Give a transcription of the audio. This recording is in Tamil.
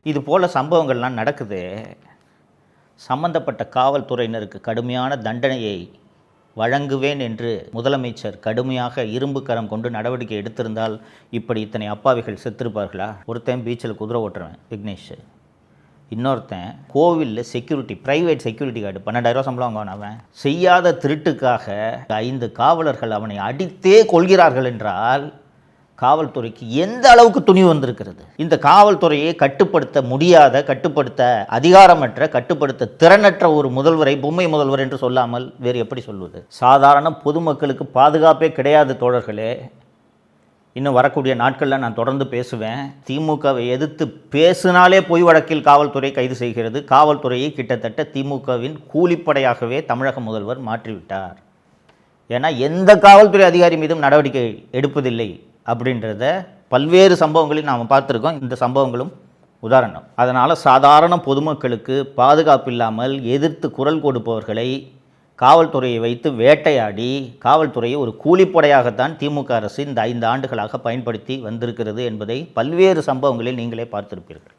இது போல சம்பவங்கள்லாம் நடக்குது. சம்பந்தப்பட்ட காவல்துறையினருக்கு கடுமையான தண்டனையை வழங்குவேன் என்று முதலமைச்சர் கடுமையாக இரும்பு கரம் கொண்டு நடவடிக்கை எடுத்திருந்தால் இப்படி இத்தனை அப்பாவிகள் செத்துருப்பார்களா? ஒருத்தன் பீச்சில் குதிரை ஓட்டுறவன் விக்னேஷ், இன்னொருத்தன் கோவிலில் செக்யூரிட்டி, ப்ரைவேட் செக்யூரிட்டி கார்டு 12,000 சம்பளம் வாங்குவான். அவன் செய்யாத திருட்டுக்காக 5 காவலர்கள் அவனை அடித்தே கொள்கிறார்கள் என்றால் காவல்துறைக்கு எந்த அளவுக்கு துணிவு வந்திருக்கிறது? இந்த காவல்துறையை கட்டுப்படுத்த முடியாத, கட்டுப்படுத்த அதிகாரமற்ற, கட்டுப்படுத்த திறனற்ற ஒரு முதல்வரை பொம்மை முதல்வர் என்று சொல்லாமல் வேறு எப்படி சொல்வது? சாதாரண பொதுமக்களுக்கு பாதுகாப்பே கிடையாது தோழர்களே. இன்னும் வரக்கூடிய நாட்களில் நான் தொடர்ந்து பேசுவேன். திமுகவை எதிர்த்து பேசினாலே பொய் வழக்கில் காவல்துறை கைது செய்கிறது. காவல்துறையை கிட்டத்தட்ட திமுகவின் கூலிப்படையாகவே தமிழக முதல்வர் மாற்றிவிட்டார். ஏன்னா எந்த காவல்துறை அதிகாரி மீதும் நடவடிக்கை எடுப்பதில்லை அப்படின்றத பல்வேறு சம்பவங்களில் நாம் பார்த்துருக்கோம். இந்த சம்பவங்களும் உதாரணம். அதனால் சாதாரண பொதுமக்களுக்கு பாதுகாப்பு இல்லாமல் எதிர்த்து குரல் கொடுப்பவர்களை காவல்துறையை வைத்து வேட்டையாடி காவல்துறையை ஒரு கூலிப்படையாகத்தான் திமுக அரசு இந்த 5 ஆண்டுகளாக பயன்படுத்தி வந்திருக்கிறது என்பதை பல்வேறு சம்பவங்களில் நீங்களே பார்த்திருப்பீர்கள்.